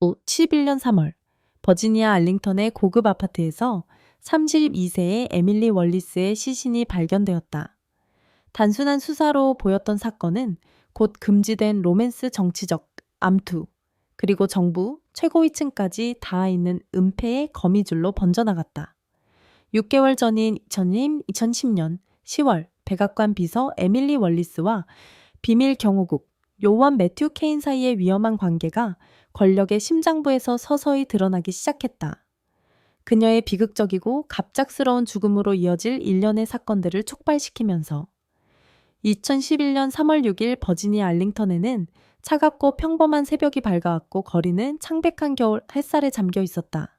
2011년 3월 버지니아 알링턴의 고급 아파트에서 32세의 에밀리 월리스의 시신이 발견되었다. 단순한 수사로 보였던 사건은 곧 금지된 로맨스 정치적 암투, 그리고 정부 최고위층까지 닿아 있는 은폐의 거미줄로 번져나갔다. 6개월 전인 2010년 10월 백악관 비서 에밀리 월리스와 비밀 경호국 요원 매튜 케인 사이의 위험한 관계가 권력의 심장부에서 서서히 드러나기 시작했다. 그녀의 비극적이고 갑작스러운 죽음으로 이어질 일련의 사건들을 촉발시키면서 2011년 3월 6일 버지니아 알링턴에는 차갑고 평범한 새벽이 밝아왔고 거리는 창백한 겨울 햇살에 잠겨 있었다.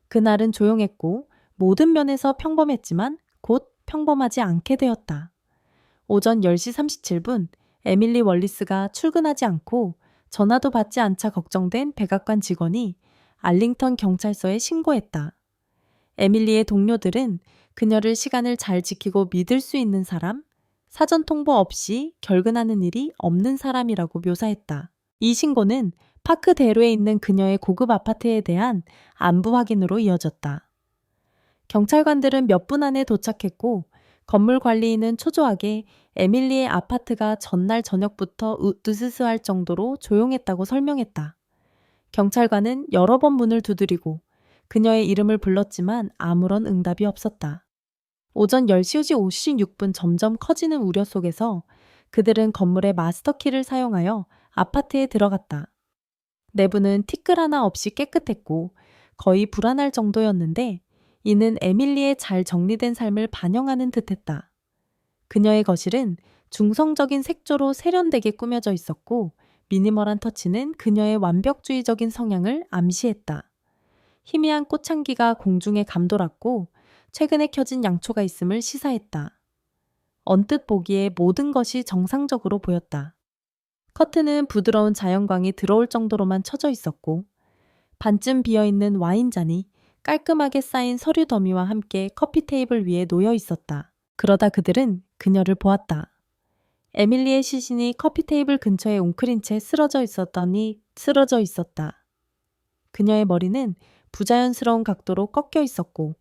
그날은 조용했고 모든 면에서 평범했지만 곧 평범하지 않게 되었다. 오전 10시 37분 에밀리 월리스가 출근하지 않고 전화도 받지 않자 걱정된 백악관 직원이 알링턴 경찰서에 신고했다. 에밀리의 동료들은 그녀를 시간을 잘 지키고 믿을 수 있는 사람, 사전 통보 없이 결근하는 일이 없는 사람이라고 묘사했다. 이 신고는 파크대로에 있는 그녀의 고급 아파트에 대한 안부 확인으로 이어졌다. 경찰관들은 몇 분 안에 도착했고 건물 관리인은 초조하게 에밀리의 아파트가 전날 저녁부터 으스스할 정도로 조용했다고 설명했다. 경찰관은 여러 번 문을 두드리고 그녀의 이름을 불렀지만 아무런 응답이 없었다. 오전 10시 56분 점점 커지는 우려 속에서 그들은 건물의 마스터키를 사용하여 아파트에 들어갔다. 내부는 티끌 하나 없이 깨끗했고 거의 불안할 정도였는데 이는 에밀리의 잘 정리된 삶을 반영하는 듯했다. 그녀의 거실은 중성적인 색조로 세련되게 꾸며져 있었고 미니멀한 터치는 그녀의 완벽주의적인 성향을 암시했다. 희미한 꽃향기가 공중에 감돌았고 최근에 켜진 양초가 있음을 시사했다. 언뜻 보기에 모든 것이 정상적으로 보였다. 커튼은 부드러운 자연광이 들어올 정도로만 쳐져 있었고 반쯤 비어있는 와인잔이 깔끔하게 쌓인 서류 더미와 함께 커피 테이블 위에 놓여 있었다. 그러다 그들은 그녀를 보았다. 에밀리의 시신이 커피 테이블 근처에 웅크린 채 쓰러져 있었다. 그녀의 머리는 부자연스러운 각도로 꺾여 있었고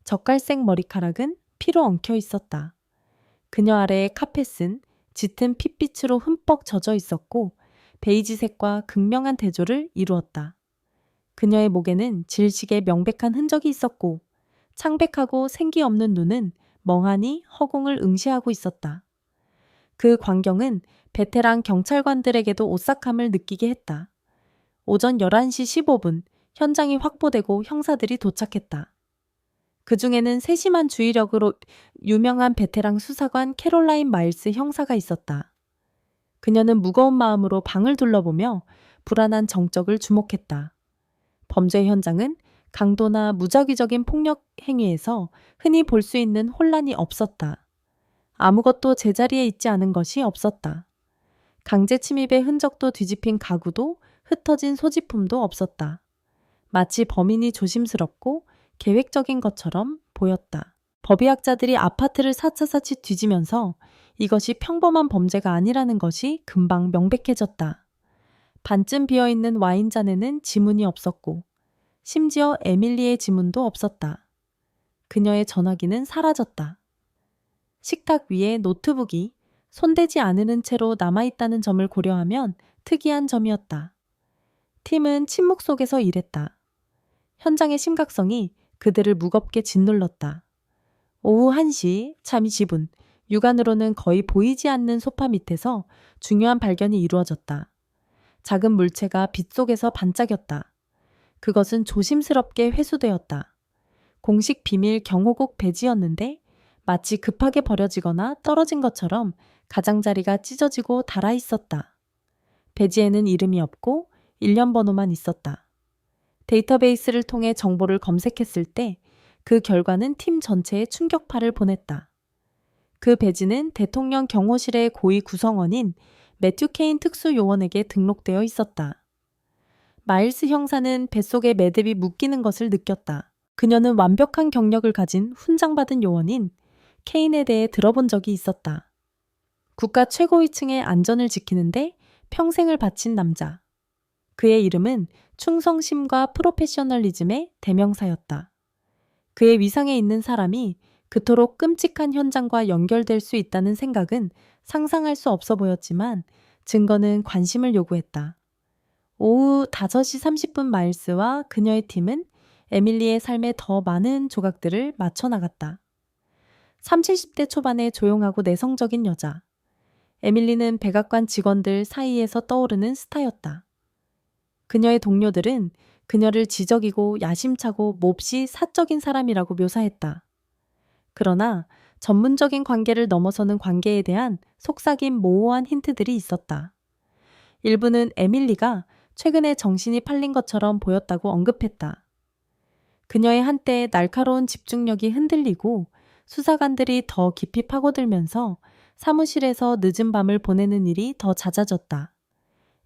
젓갈색 머리카락은 피로 엉켜 있었다. 그녀 아래의 카펫은 짙은 핏빛으로 흠뻑 젖어 있었고 베이지색과 극명한 대조를 이루었다. 그녀의 목에는 질식의 명백한 흔적이 있었고 창백하고 생기 없는 눈은 멍하니 허공을 응시하고 있었다. 그 광경은 베테랑 경찰관들에게도 오싹함을 느끼게 했다. 오전 11시 15분 현장이 확보되고 형사들이 도착했다. 그 중에는 세심한 주의력으로 유명한 베테랑 수사관 캐롤라인 마일스 형사가 있었다. 그녀는 무거운 마음으로 방을 둘러보며 불안한 정적을 주목했다. 범죄 현장은 강도나 무작위적인 폭력 행위에서 흔히 볼 수 있는 혼란이 없었다. 아무것도 제자리에 있지 않은 것이 없었다. 강제 침입의 흔적도 뒤집힌 가구도 흩어진 소지품도 없었다. 마치 범인이 조심스럽고 계획적인 것처럼 보였다. 법의학자들이 아파트를 사차사치 뒤지면서 이것이 평범한 범죄가 아니라는 것이 금방 명백해졌다. 반쯤 비어있는 와인잔에는 지문이 없었고 심지어 에밀리의 지문도 없었다. 그녀의 전화기는 사라졌다. 식탁 위에 노트북이 손대지 않은 채로 남아있다는 점을 고려하면 특이한 점이었다. 팀은 침묵 속에서 일했다. 현장의 심각성이 그들을 무겁게 짓눌렀다. 오후 1시 잠이 지분, 육안으로는 거의 보이지 않는 소파 밑에서 중요한 발견이 이루어졌다. 작은 물체가 빛 속에서 반짝였다. 그것은 조심스럽게 회수되었다. 공식 비밀 경호국 배지였는데 마치 급하게 버려지거나 떨어진 것처럼 가장자리가 찢어지고 닳아 있었다. 배지에는 이름이 없고 일련 번호만 있었다. 데이터베이스를 통해 정보를 검색했을 때 그 결과는 팀 전체에 충격파를 보냈다. 그 배지는 대통령 경호실의 고위 구성원인 매튜 케인 특수요원에게 등록되어 있었다. 마일스 형사는 뱃속에 매듭이 묶이는 것을 느꼈다. 그녀는 완벽한 경력을 가진 훈장받은 요원인 케인에 대해 들어본 적이 있었다. 국가 최고위층의 안전을 지키는데 평생을 바친 남자. 그의 이름은 충성심과 프로페셔널리즘의 대명사였다. 그의 위상에 있는 사람이 그토록 끔찍한 현장과 연결될 수 있다는 생각은 상상할 수 없어 보였지만 증거는 관심을 요구했다. 오후 5시 30분 마일스와 그녀의 팀은 에밀리의 삶에 더 많은 조각들을 맞춰 나갔다. 30, 40대 초반의 조용하고 내성적인 여자. 에밀리는 백악관 직원들 사이에서 떠오르는 스타였다. 그녀의 동료들은 그녀를 지적이고 야심차고 몹시 사적인 사람이라고 묘사했다. 그러나 전문적인 관계를 넘어서는 관계에 대한 속삭임 모호한 힌트들이 있었다. 일부는 에밀리가 최근에 정신이 팔린 것처럼 보였다고 언급했다. 그녀의 한때 날카로운 집중력이 흔들리고 수사관들이 더 깊이 파고들면서 사무실에서 늦은 밤을 보내는 일이 더 잦아졌다.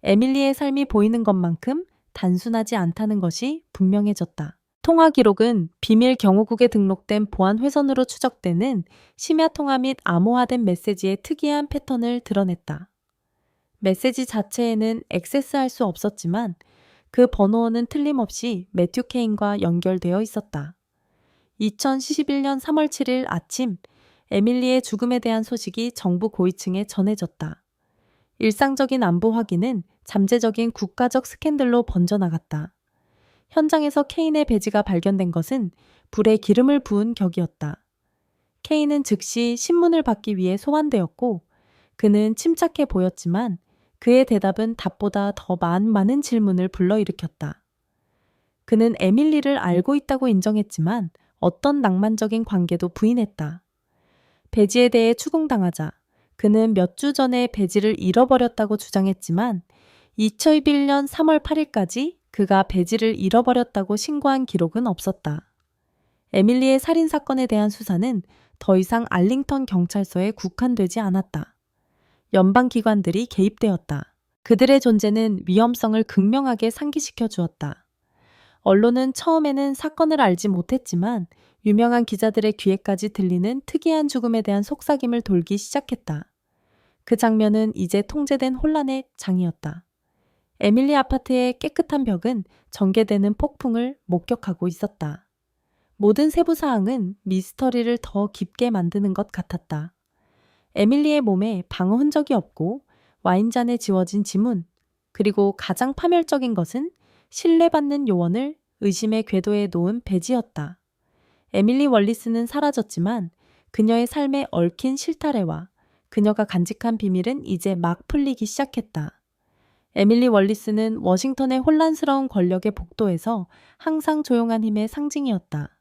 에밀리의 삶이 보이는 것만큼 단순하지 않다는 것이 분명해졌다. 통화 기록은 비밀 경호국에 등록된 보안 회선으로 추적되는 심야 통화 및 암호화된 메시지의 특이한 패턴을 드러냈다. 메시지 자체에는 액세스할 수 없었지만 그 번호는 틀림없이 매튜 케인과 연결되어 있었다. 2011년 3월 7일 아침 에밀리의 죽음에 대한 소식이 정부 고위층에 전해졌다. 일상적인 안부 확인은 잠재적인 국가적 스캔들로 번져나갔다. 현장에서 케인의 배지가 발견된 것은 불에 기름을 부은 격이었다. 케인은 즉시 신문을 받기 위해 소환되었고 그는 침착해 보였지만 그의 대답은 답보다 더 많은 질문을 불러일으켰다. 그는 에밀리를 알고 있다고 인정했지만 어떤 낭만적인 관계도 부인했다. 배지에 대해 추궁당하자 그는 몇 주 전에 배지를 잃어버렸다고 주장했지만 2021년 3월 8일까지 그가 배지를 잃어버렸다고 신고한 기록은 없었다. 에밀리의 살인사건에 대한 수사는 더 이상 알링턴 경찰서에 국한되지 않았다. 연방기관들이 개입되었다. 그들의 존재는 위험성을 극명하게 상기시켜 주었다. 언론은 처음에는 사건을 알지 못했지만 유명한 기자들의 귀에까지 들리는 특이한 죽음에 대한 속삭임을 돌기 시작했다. 그 장면은 이제 통제된 혼란의 장이었다. 에밀리 아파트의 깨끗한 벽은 전개되는 폭풍을 목격하고 있었다. 모든 세부 사항은 미스터리를 더 깊게 만드는 것 같았다. 에밀리의 몸에 방어 흔적이 없고 와인잔에 지워진 지문, 그리고 가장 파멸적인 것은 신뢰받는 요원을 의심의 궤도에 놓은 배지였다. 에밀리 월리스는 사라졌지만 그녀의 삶에 얽힌 실타래와 그녀가 간직한 비밀은 이제 막 풀리기 시작했다. 에밀리 월리스는 워싱턴의 혼란스러운 권력의 복도에서 항상 조용한 힘의 상징이었다.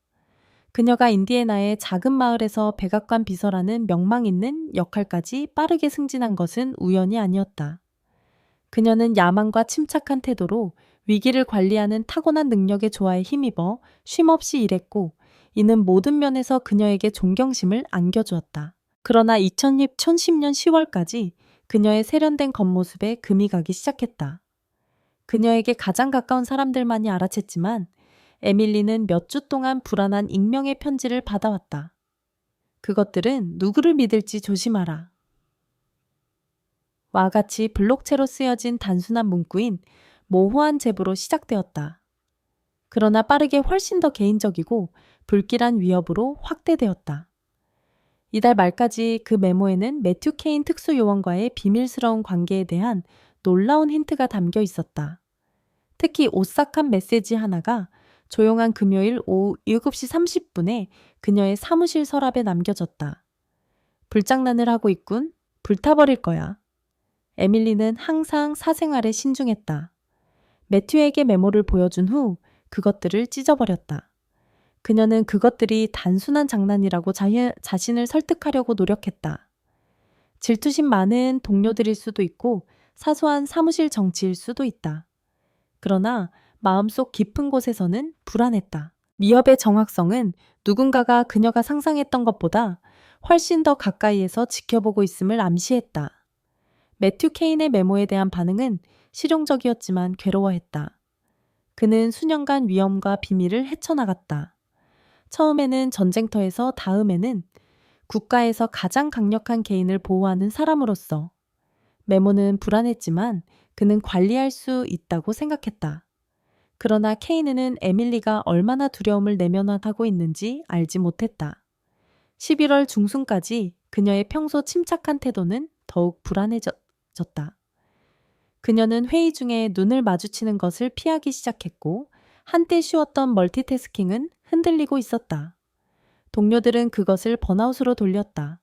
그녀가 인디애나의 작은 마을에서 백악관 비서라는 명망 있는 역할까지 빠르게 승진한 것은 우연이 아니었다. 그녀는 야망과 침착한 태도로 위기를 관리하는 타고난 능력의 조화에 힘입어 쉼없이 일했고 이는 모든 면에서 그녀에게 존경심을 안겨주었다. 그러나 2010년 10월까지 그녀의 세련된 겉모습에 금이 가기 시작했다. 그녀에게 가장 가까운 사람들만이 알아챘지만 에밀리는 몇 주 동안 불안한 익명의 편지를 받아왔다. 그것들은 누구를 믿을지 조심하라. 와 같이 블록체로 쓰여진 단순한 문구인 모호한 제보로 시작되었다. 그러나 빠르게 훨씬 더 개인적이고 불길한 위협으로 확대되었다. 이달 말까지 그 메모에는 매튜 케인 특수요원과의 비밀스러운 관계에 대한 놀라운 힌트가 담겨 있었다. 특히 오싹한 메시지 하나가 조용한 금요일 오후 7시 30분에 그녀의 사무실 서랍에 남겨졌다. 불장난을 하고 있군. 불타버릴 거야. 에밀리는 항상 사생활에 신중했다. 매튜에게 메모를 보여준 후 그것들을 찢어버렸다. 그녀는 그것들이 단순한 장난이라고 자신을 설득하려고 노력했다. 질투심 많은 동료들일 수도 있고 사소한 사무실 정치일 수도 있다. 그러나 마음속 깊은 곳에서는 불안했다. 위협의 정확성은 누군가가 그녀가 상상했던 것보다 훨씬 더 가까이에서 지켜보고 있음을 암시했다. 매튜 케인의 메모에 대한 반응은 실용적이었지만 괴로워했다. 그는 수년간 위험과 비밀을 헤쳐나갔다. 처음에는 전쟁터에서, 다음에는 국가에서 가장 강력한 개인을 보호하는 사람으로서. 메모는 불안했지만 그는 관리할 수 있다고 생각했다. 그러나 케이는 에밀리가 얼마나 두려움을 내면하고 있는지 알지 못했다. 11월 중순까지 그녀의 평소 침착한 태도는 더욱 불안해졌다. 그녀는 회의 중에 눈을 마주치는 것을 피하기 시작했고 한때 쉬웠던 멀티태스킹은 흔들리고 있었다. 동료들은 그것을 번아웃으로 돌렸다.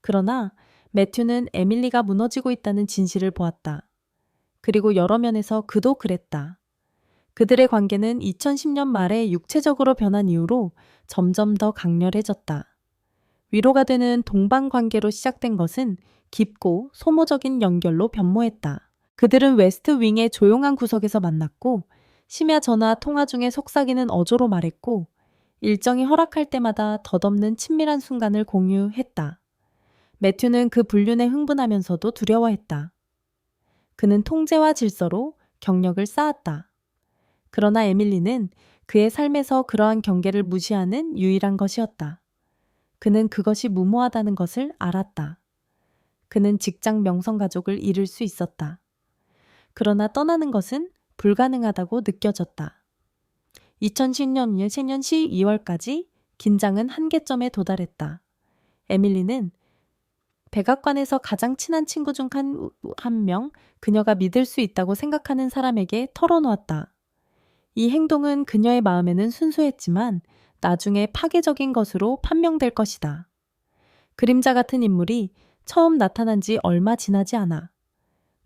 그러나 매튜는 에밀리가 무너지고 있다는 진실을 보았다. 그리고 여러 면에서 그도 그랬다. 그들의 관계는 2010년 말에 육체적으로 변한 이후로 점점 더 강렬해졌다. 위로가 되는 동반 관계로 시작된 것은 깊고 소모적인 연결로 변모했다. 그들은 웨스트 윙의 조용한 구석에서 만났고 심야 전화 통화 중에 속삭이는 어조로 말했고 일정이 허락할 때마다 덧없는 친밀한 순간을 공유했다. 매튜는 그 불륜에 흥분하면서도 두려워했다. 그는 통제와 질서로 경력을 쌓았다. 그러나 에밀리는 그의 삶에서 그러한 경계를 무시하는 유일한 것이었다. 그는 그것이 무모하다는 것을 알았다. 그는 직장 명성가족을 잃을 수 있었다. 그러나 떠나는 것은 불가능하다고 느껴졌다. 2010년 12월까지 긴장은 한계점에 도달했다. 에밀리는 백악관에서 가장 친한 친구 중 한 명, 그녀가 믿을 수 있다고 생각하는 사람에게 털어놓았다. 이 행동은 그녀의 마음에는 순수했지만 나중에 파괴적인 것으로 판명될 것이다. 그림자 같은 인물이 처음 나타난 지 얼마 지나지 않아.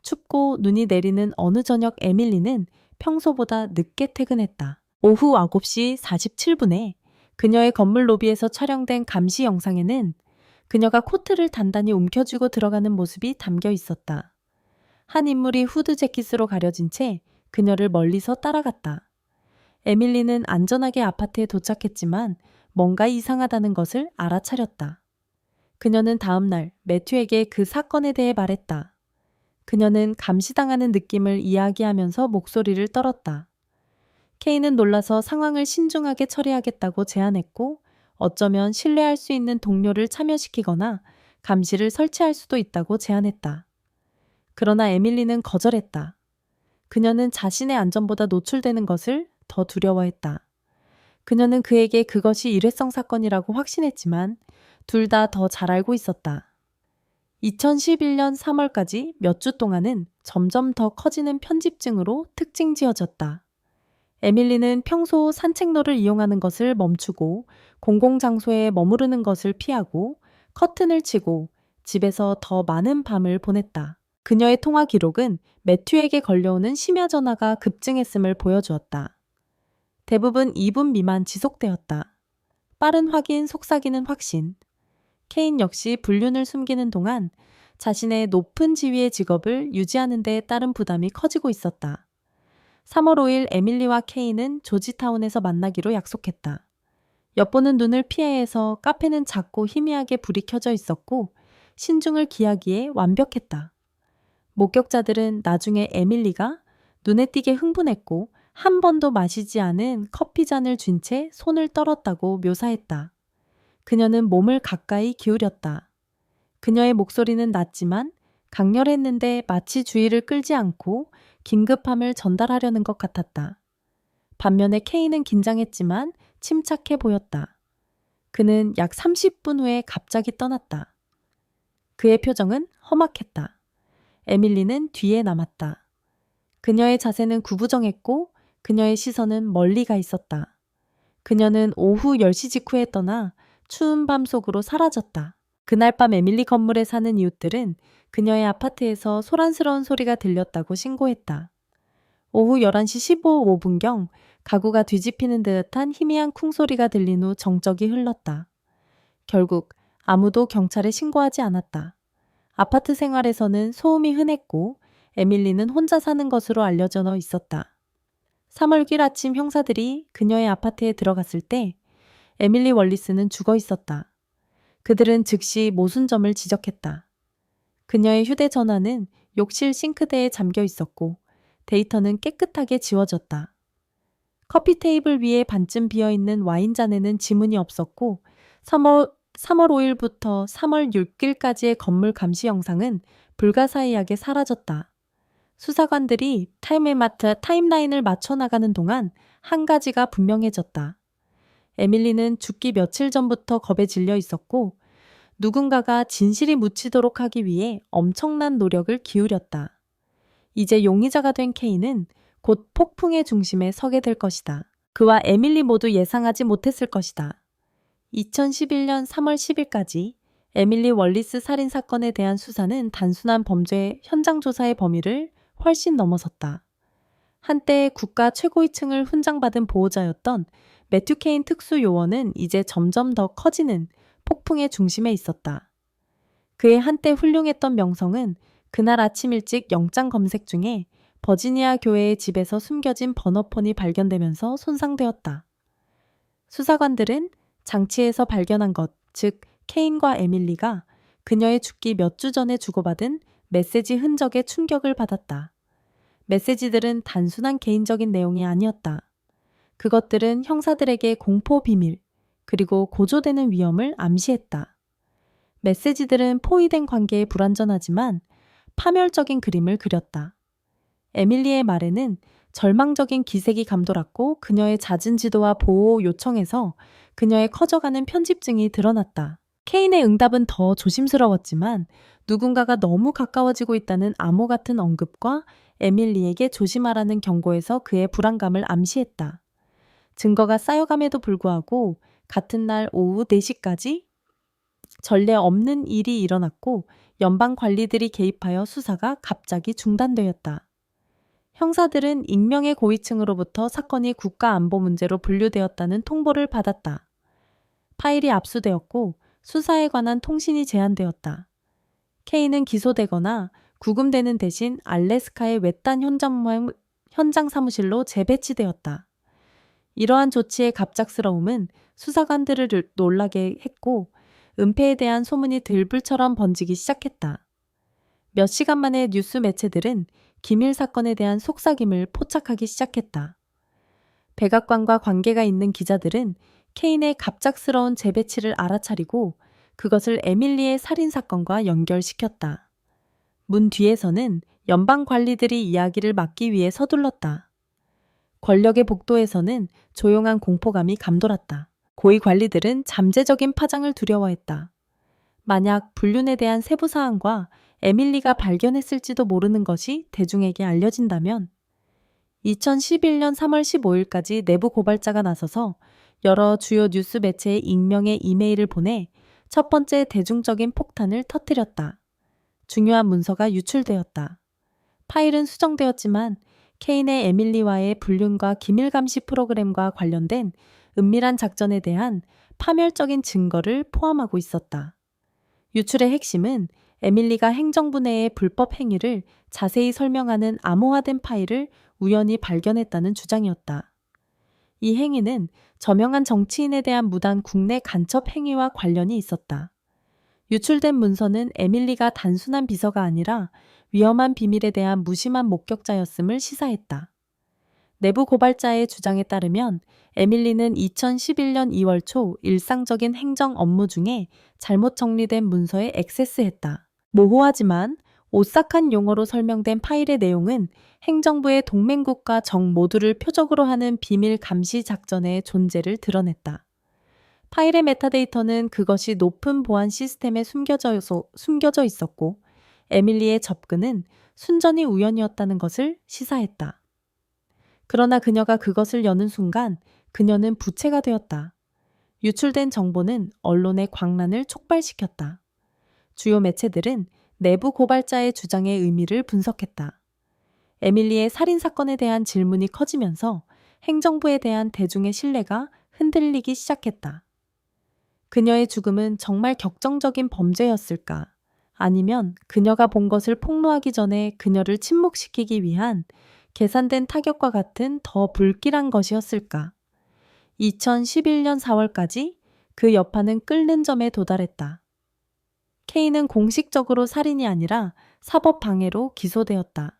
춥고 눈이 내리는 어느 저녁 에밀리는 평소보다 늦게 퇴근했다. 오후 9시 47분에 그녀의 건물 로비에서 촬영된 감시 영상에는 그녀가 코트를 단단히 움켜쥐고 들어가는 모습이 담겨 있었다. 한 인물이 후드 재킷으로 가려진 채 그녀를 멀리서 따라갔다. 에밀리는 안전하게 아파트에 도착했지만 뭔가 이상하다는 것을 알아차렸다. 그녀는 다음 날 매튜에게 그 사건에 대해 말했다. 그녀는 감시당하는 느낌을 이야기하면서 목소리를 떨었다. 케이는 놀라서 상황을 신중하게 처리하겠다고 제안했고 어쩌면 신뢰할 수 있는 동료를 참여시키거나 감시를 설치할 수도 있다고 제안했다. 그러나 에밀리는 거절했다. 그녀는 자신의 안전보다 노출되는 것을 더 두려워했다. 그녀는 그에게 그것이 일회성 사건이라고 확신했지만 둘 다 더 잘 알고 있었다. 2011년 3월까지 몇 주 동안은 점점 더 커지는 편집증으로 특징 지어졌다. 에밀리는 평소 산책로를 이용하는 것을 멈추고 공공장소에 머무르는 것을 피하고 커튼을 치고 집에서 더 많은 밤을 보냈다. 그녀의 통화 기록은 매튜에게 걸려오는 심야 전화가 급증했음을 보여주었다. 대부분 2분 미만 지속되었다. 빠른 확인, 속삭이는 확신. 케인 역시 불륜을 숨기는 동안 자신의 높은 지위의 직업을 유지하는 데 따른 부담이 커지고 있었다. 3월 5일 에밀리와 케인은 조지타운에서 만나기로 약속했다. 엿보는 눈을 피해야 해서 카페는 작고 희미하게 불이 켜져 있었고 신중을 기하기에 완벽했다. 목격자들은 나중에 에밀리가 눈에 띄게 흥분했고 한 번도 마시지 않은 커피잔을 쥔 채 손을 떨었다고 묘사했다. 그녀는 몸을 가까이 기울였다. 그녀의 목소리는 낮지만 강렬했는데 마치 주의를 끌지 않고 긴급함을 전달하려는 것 같았다. 반면에 케이는 긴장했지만 침착해 보였다. 그는 약 30분 후에 갑자기 떠났다. 그의 표정은 험악했다. 에밀리는 뒤에 남았다. 그녀의 자세는 구부정했고 그녀의 시선은 멀리 가 있었다. 그녀는 오후 10시 직후에 떠나 추운 밤 속으로 사라졌다. 그날 밤 에밀리 건물에 사는 이웃들은 그녀의 아파트에서 소란스러운 소리가 들렸다고 신고했다. 오후 11시 15분경 가구가 뒤집히는 듯한 희미한 쿵소리가 들린 후 정적이 흘렀다. 결국 아무도 경찰에 신고하지 않았다. 아파트 생활에서는 소음이 흔했고 에밀리는 혼자 사는 것으로 알려져 있었다. 3월 6일 아침 형사들이 그녀의 아파트에 들어갔을 때 에밀리 월리스는 죽어 있었다. 그들은 즉시 모순점을 지적했다. 그녀의 휴대전화는 욕실 싱크대에 잠겨 있었고 데이터는 깨끗하게 지워졌다. 커피 테이블 위에 반쯤 비어있는 와인잔에는 지문이 없었고 3월 5일부터 3월 6일까지의 건물 감시 영상은 불가사의하게 사라졌다. 수사관들이 타임라인을 맞춰 나가는 동안 한 가지가 분명해졌다. 에밀리는 죽기 며칠 전부터 겁에 질려 있었고 누군가가 진실이 묻히도록 하기 위해 엄청난 노력을 기울였다. 이제 용의자가 된 케인은 곧 폭풍의 중심에 서게 될 것이다. 그와 에밀리 모두 예상하지 못했을 것이다. 2011년 3월 10일까지 에밀리 월리스 살인 사건에 대한 수사는 단순한 범죄 현장 조사의 범위를 훨씬 넘어섰다. 한때 국가 최고위층을 훈장받은 보호자였던 매튜 케인 특수요원은 이제 점점 더 커지는 폭풍의 중심에 있었다. 그의 한때 훌륭했던 명성은 그날 아침 일찍 영장 검색 중에 버지니아 교회의 집에서 숨겨진 번호폰이 발견되면서 손상되었다. 수사관들은 장치에서 발견한 것, 즉 케인과 에밀리가 그녀의 죽기 몇 주 전에 주고받은 메시지 흔적에 충격을 받았다. 메시지들은 단순한 개인적인 내용이 아니었다. 그것들은 형사들에게 공포 비밀, 그리고 고조되는 위험을 암시했다. 메시지들은 포위된 관계에 불완전하지만 파멸적인 그림을 그렸다. 에밀리의 말에는 절망적인 기색이 감돌았고 그녀의 잦은 지도와 보호 요청에서 그녀의 커져가는 편집증이 드러났다. 케인의 응답은 더 조심스러웠지만 누군가가 너무 가까워지고 있다는 암호 같은 언급과 에밀리에게 조심하라는 경고에서 그의 불안감을 암시했다. 증거가 쌓여감에도 불구하고 같은 날 오후 4시까지 전례 없는 일이 일어났고 연방 관리들이 개입하여 수사가 갑자기 중단되었다. 형사들은 익명의 고위층으로부터 사건이 국가안보 문제로 분류되었다는 통보를 받았다. 파일이 압수되었고 수사에 관한 통신이 제한되었다. 케인은 기소되거나 구금되는 대신 알래스카의 외딴 현장 사무실로 재배치되었다. 이러한 조치의 갑작스러움은 수사관들을 놀라게 했고 은폐에 대한 소문이 들불처럼 번지기 시작했다. 몇 시간 만에 뉴스 매체들은 기밀 사건에 대한 속삭임을 포착하기 시작했다. 백악관과 관계가 있는 기자들은 케인의 갑작스러운 재배치를 알아차리고 그것을 에밀리의 살인 사건과 연결시켰다. 문 뒤에서는 연방 관리들이 이야기를 막기 위해 서둘렀다. 권력의 복도에서는 조용한 공포감이 감돌았다. 고위 관리들은 잠재적인 파장을 두려워했다. 만약 불륜에 대한 세부 사항과 에밀리가 발견했을지도 모르는 것이 대중에게 알려진다면 2011년 3월 15일까지 내부 고발자가 나서서 여러 주요 뉴스 매체에 익명의 이메일을 보내 첫 번째 대중적인 폭탄을 터뜨렸다. 중요한 문서가 유출되었다. 파일은 수정되었지만 케인의 에밀리와의 불륜과 기밀감시 프로그램과 관련된 은밀한 작전에 대한 파멸적인 증거를 포함하고 있었다. 유출의 핵심은 에밀리가 행정부 내의 불법 행위를 자세히 설명하는 암호화된 파일을 우연히 발견했다는 주장이었다. 이 행위는 저명한 정치인에 대한 무단 국내 간첩 행위와 관련이 있었다. 유출된 문서는 에밀리가 단순한 비서가 아니라 위험한 비밀에 대한 무심한 목격자였음을 시사했다. 내부 고발자의 주장에 따르면 에밀리는 2011년 2월 초 일상적인 행정 업무 중에 잘못 정리된 문서에 액세스했다. 모호하지만 오싹한 용어로 설명된 파일의 내용은 행정부의 동맹국과 정 모두를 표적으로 하는 비밀 감시 작전의 존재를 드러냈다. 파일의 메타데이터는 그것이 높은 보안 시스템에 숨겨져 있었고 에밀리의 접근은 순전히 우연이었다는 것을 시사했다. 그러나 그녀가 그것을 여는 순간 그녀는 부채가 되었다. 유출된 정보는 언론의 광란을 촉발시켰다. 주요 매체들은 내부 고발자의 주장의 의미를 분석했다. 에밀리의 살인 사건에 대한 질문이 커지면서 행정부에 대한 대중의 신뢰가 흔들리기 시작했다. 그녀의 죽음은 정말 격정적인 범죄였을까? 아니면 그녀가 본 것을 폭로하기 전에 그녀를 침묵시키기 위한 계산된 타격과 같은 더 불길한 것이었을까? 2011년 4월까지 그 여파는 끓는 점에 도달했다. 케인은 공식적으로 살인이 아니라 사법 방해로 기소되었다.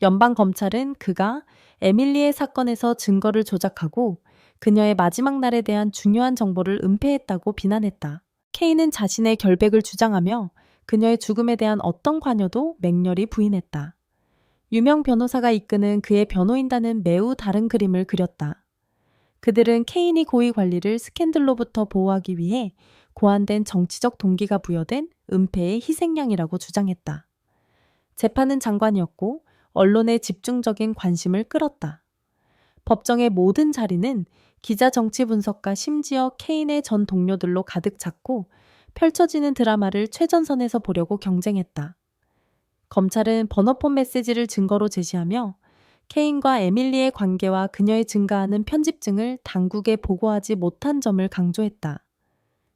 연방 검찰은 그가 에밀리의 사건에서 증거를 조작하고 그녀의 마지막 날에 대한 중요한 정보를 은폐했다고 비난했다. 케인은 자신의 결백을 주장하며 그녀의 죽음에 대한 어떤 관여도 맹렬히 부인했다. 유명 변호사가 이끄는 그의 변호인단은 매우 다른 그림을 그렸다. 그들은 케인이 고위 관리를 스캔들로부터 보호하기 위해 고안된 정치적 동기가 부여된 은폐의 희생양이라고 주장했다. 재판은 장관이었고 언론의 집중적인 관심을 끌었다. 법정의 모든 자리는 기자 정치 분석가 심지어 케인의 전 동료들로 가득 찼고 펼쳐지는 드라마를 최전선에서 보려고 경쟁했다. 검찰은 번호폰 메시지를 증거로 제시하며 케인과 에밀리의 관계와 그녀의 증가하는 편집증을 당국에 보고하지 못한 점을 강조했다.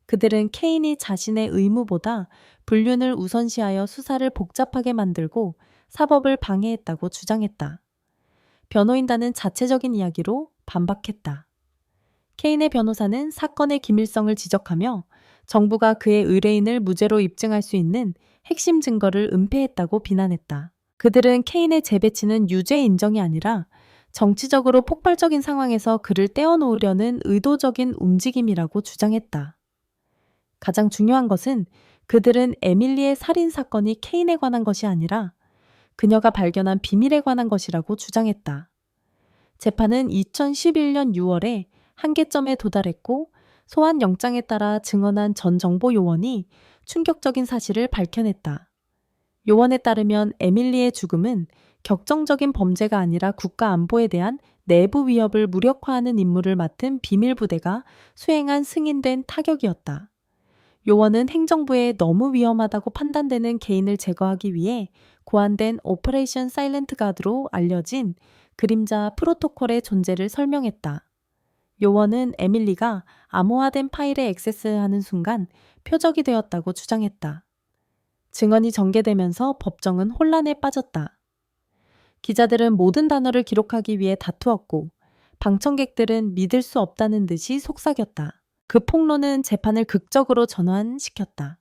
그들은 케인이 자신의 의무보다 불륜을 우선시하여 수사를 복잡하게 만들고 사법을 방해했다고 주장했다. 변호인단은 자체적인 이야기로 반박했다. 케인의 변호사는 사건의 기밀성을 지적하며 정부가 그의 의뢰인을 무죄로 입증할 수 있는 핵심 증거를 은폐했다고 비난했다. 그들은 케인의 재배치는 유죄 인정이 아니라 정치적으로 폭발적인 상황에서 그를 떼어놓으려는 의도적인 움직임이라고 주장했다. 가장 중요한 것은 그들은 에밀리의 살인 사건이 케인에 관한 것이 아니라 그녀가 발견한 비밀에 관한 것이라고 주장했다. 재판은 2011년 6월에 한계점에 도달했고 소환 영장에 따라 증언한 전 정보 요원이 충격적인 사실을 밝혀냈다. 요원에 따르면 에밀리의 죽음은 격정적인 범죄가 아니라 국가 안보에 대한 내부 위협을 무력화하는 임무를 맡은 비밀 부대가 수행한 승인된 타격이었다. 요원은 행정부에 너무 위험하다고 판단되는 개인을 제거하기 위해 고안된 오퍼레이션 사일런트 가드로 알려진 그림자 프로토콜의 존재를 설명했다. 요원은 에밀리가 암호화된 파일에 액세스하는 순간 표적이 되었다고 주장했다. 증언이 전개되면서 법정은 혼란에 빠졌다. 기자들은 모든 단어를 기록하기 위해 다투었고 방청객들은 믿을 수 없다는 듯이 속삭였다. 그 폭로는 재판을 극적으로 전환시켰다.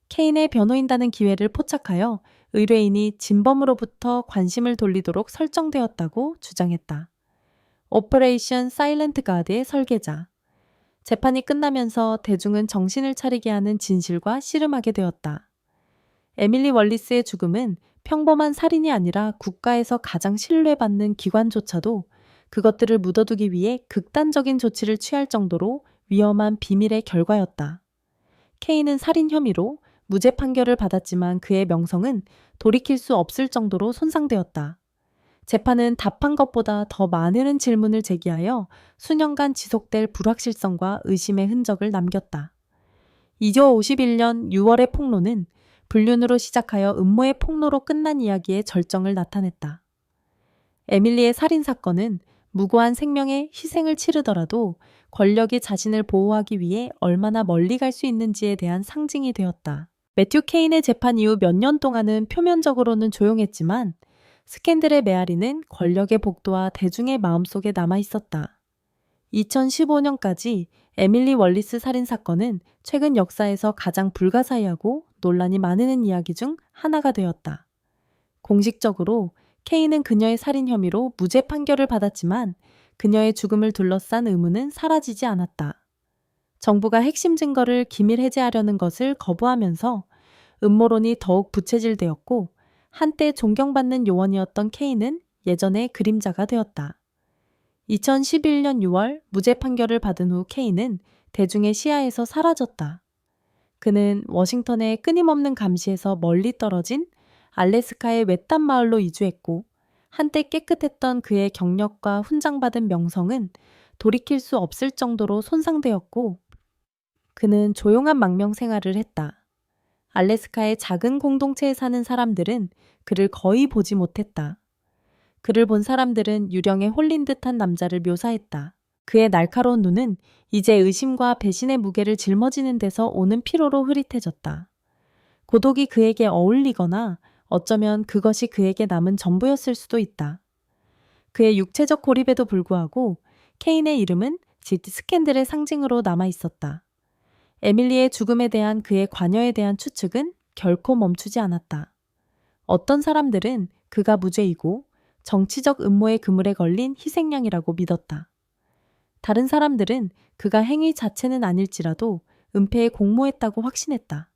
케인의 변호인단은 기회를 포착하여 의뢰인이 진범으로부터 관심을 돌리도록 설정되었다고 주장했다. 오퍼레이션 사일런트 가드의 설계자. 재판이 끝나면서 대중은 정신을 차리게 하는 진실과 씨름하게 되었다. 에밀리 월리스의 죽음은 평범한 살인이 아니라 국가에서 가장 신뢰받는 기관조차도 그것들을 묻어두기 위해 극단적인 조치를 취할 정도로 위험한 비밀의 결과였다. 케인은 살인 혐의로 무죄 판결을 받았지만 그의 명성은 돌이킬 수 없을 정도로 손상되었다. 재판은 답한 것보다 더 많은 질문을 제기하여 수년간 지속될 불확실성과 의심의 흔적을 남겼다. 1951년 6월의 폭로는 불륜으로 시작하여 음모의 폭로로 끝난 이야기의 절정을 나타냈다. 에밀리의 살인 사건은 무고한 생명의 희생을 치르더라도 권력이 자신을 보호하기 위해 얼마나 멀리 갈 수 있는지에 대한 상징이 되었다. 매튜 케인의 재판 이후 몇 년 동안은 표면적으로는 조용했지만 스캔들의 메아리는 권력의 복도와 대중의 마음속에 남아 있었다. 2015년까지 에밀리 월리스 살인 사건은 최근 역사에서 가장 불가사의하고 논란이 많은 이야기 중 하나가 되었다. 공식적으로 케인은 그녀의 살인 혐의로 무죄 판결을 받았지만 그녀의 죽음을 둘러싼 의문은 사라지지 않았다. 정부가 핵심 증거를 기밀 해제하려는 것을 거부하면서 음모론이 더욱 부채질되었고 한때 존경받는 요원이었던 케인은 예전의 그림자가 되었다. 2011년 6월 무죄 판결을 받은 후 케인은 대중의 시야에서 사라졌다. 그는 워싱턴의 끊임없는 감시에서 멀리 떨어진 알래스카의 외딴 마을로 이주했고 한때 깨끗했던 그의 경력과 훈장받은 명성은 돌이킬 수 없을 정도로 손상되었고 그는 조용한 망명 생활을 했다. 알래스카의 작은 공동체에 사는 사람들은 그를 거의 보지 못했다. 그를 본 사람들은 유령에 홀린 듯한 남자를 묘사했다. 그의 날카로운 눈은 이제 의심과 배신의 무게를 짊어지는 데서 오는 피로로 흐릿해졌다. 고독이 그에게 어울리거나 어쩌면 그것이 그에게 남은 전부였을 수도 있다. 그의 육체적 고립에도 불구하고 케인의 이름은 시티 스캔들의 상징으로 남아 있었다. 에밀리의 죽음에 대한 그의 관여에 대한 추측은 결코 멈추지 않았다. 어떤 사람들은 그가 무죄이고 정치적 음모의 그물에 걸린 희생양이라고 믿었다. 다른 사람들은 그가 행위 자체는 아닐지라도 은폐에 공모했다고 확신했다.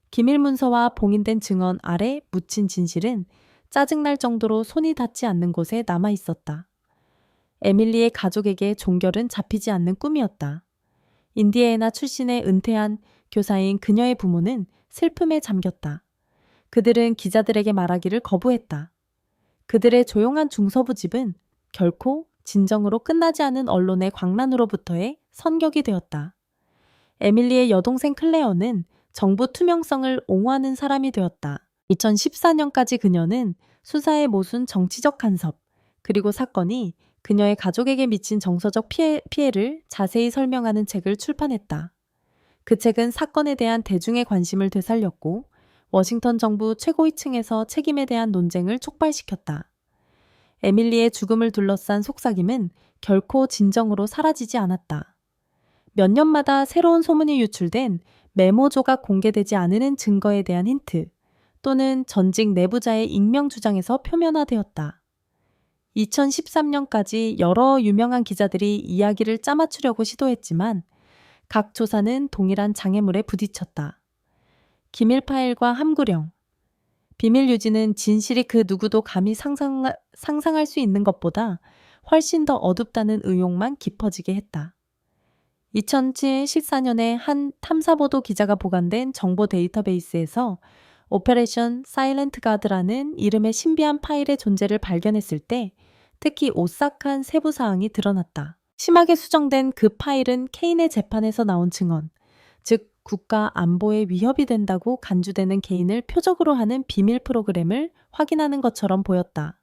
기밀 문서와 봉인된 증언 아래 묻힌 진실은 짜증날 정도로 손이 닿지 않는 곳에 남아 있었다. 에밀리의 가족에게 종결은 잡히지 않는 꿈이었다. 인디애나 출신의 은퇴한 교사인 그녀의 부모는 슬픔에 잠겼다. 그들은 기자들에게 말하기를 거부했다. 그들의 조용한 중서부집은 결코 진정으로 끝나지 않은 언론의 광란으로부터의 선격이 되었다. 에밀리의 여동생 클레어는 정부 투명성을 옹호하는 사람이 되었다. 2014년까지 그녀는 수사의 모순 정치적 간섭, 그리고 사건이 그녀의 가족에게 미친 정서적 피해를 자세히 설명하는 책을 출판했다. 그 책은 사건에 대한 대중의 관심을 되살렸고 워싱턴 정부 최고위층에서 책임에 대한 논쟁을 촉발시켰다. 에밀리의 죽음을 둘러싼 속삭임은 결코 진정으로 사라지지 않았다. 몇 년마다 새로운 소문이 유출된 메모 조각 공개되지 않은 증거에 대한 힌트 또는 전직 내부자의 익명 주장에서 표면화되었다. 2013년까지 여러 유명한 기자들이 이야기를 짜맞추려고 시도했지만 각 조사는 동일한 장애물에 부딪혔다. 기밀 파일과 함구령. 비밀 유지는 진실이 그 누구도 감히 상상할 수 있는 것보다 훨씬 더 어둡다는 의혹만 깊어지게 했다. 2014년에 한 탐사보도 기자가 보관된 정보 데이터베이스에서 오페레이션 사일렌트 가드라는 이름의 신비한 파일의 존재를 발견했을 때 특히 오싹한 세부 사항이 드러났다. 심하게 수정된 그 파일은 케인의 재판에서 나온 증언, 즉 국가 안보에 위협이 된다고 간주되는 개인을 표적으로 하는 비밀 프로그램을 확인하는 것처럼 보였다.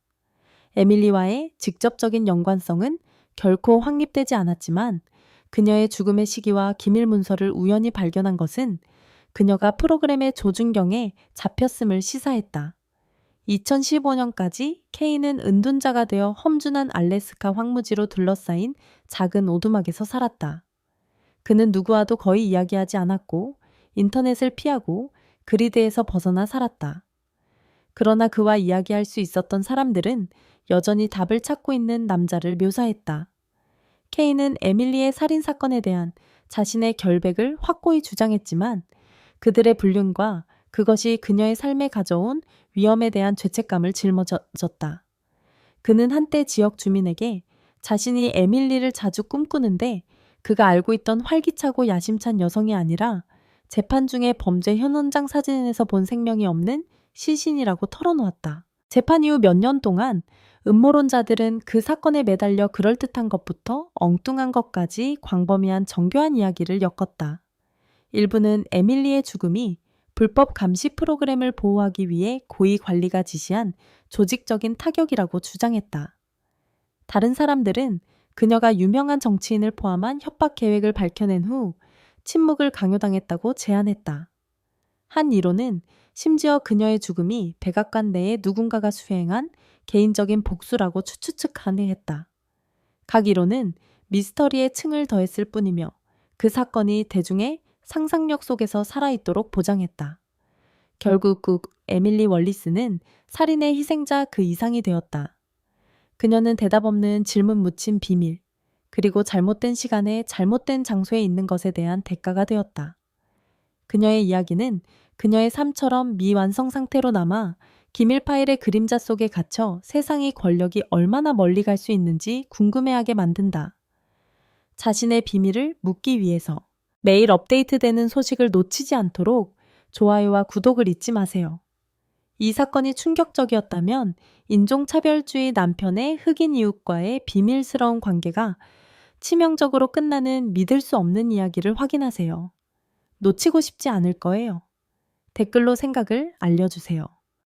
에밀리와의 직접적인 연관성은 결코 확립되지 않았지만 그녀의 죽음의 시기와 기밀 문서를 우연히 발견한 것은 그녀가 프로그램의 조준경에 잡혔음을 시사했다. 2015년까지 케인은 은둔자가 되어 험준한 알래스카 황무지로 둘러싸인 작은 오두막에서 살았다. 그는 누구와도 거의 이야기하지 않았고 인터넷을 피하고 그리드에서 벗어나 살았다. 그러나 그와 이야기할 수 있었던 사람들은 여전히 답을 찾고 있는 남자를 묘사했다. 케인은 에밀리의 살인사건에 대한 자신의 결백을 확고히 주장했지만 그들의 불륜과 그것이 그녀의 삶에 가져온 위험에 대한 죄책감을 짊어졌다. 그는 한때 지역 주민에게 자신이 에밀리를 자주 꿈꾸는데 그가 알고 있던 활기차고 야심찬 여성이 아니라 재판 중에 범죄 현원장 사진에서 본 생명이 없는 시신이라고 털어놓았다. 재판 이후 몇 년 동안 음모론자들은 그 사건에 매달려 그럴듯한 것부터 엉뚱한 것까지 광범위한 정교한 이야기를 엮었다. 일부는 에밀리의 죽음이 불법 감시 프로그램을 보호하기 위해 고위 관리가 지시한 조직적인 타격이라고 주장했다. 다른 사람들은 그녀가 유명한 정치인을 포함한 협박 계획을 밝혀낸 후 침묵을 강요당했다고 제안했다. 한 이론은 심지어 그녀의 죽음이 백악관 내에 누군가가 수행한 개인적인 복수라고 추측하네했다. 각 이론은 미스터리의 층을 더했을 뿐이며 그 사건이 대중의 상상력 속에서 살아있도록 보장했다. 결국 에밀리 월리스는 살인의 희생자 그 이상이 되었다. 그녀는 대답 없는 질문 묻힌 비밀, 그리고 잘못된 시간에 잘못된 장소에 있는 것에 대한 대가가 되었다. 그녀의 이야기는 그녀의 삶처럼 미완성 상태로 남아 기밀 파일의 그림자 속에 갇혀 세상의 권력이 얼마나 멀리 갈 수 있는지 궁금해하게 만든다. 자신의 비밀을 묻기 위해서 매일 업데이트되는 소식을 놓치지 않도록 좋아요와 구독을 잊지 마세요. 이 사건이 충격적이었다면 인종차별주의 남편의 흑인 이웃과의 비밀스러운 관계가 치명적으로 끝나는 믿을 수 없는 이야기를 확인하세요. 놓치고 싶지 않을 거예요. 댓글로 생각을 알려주세요.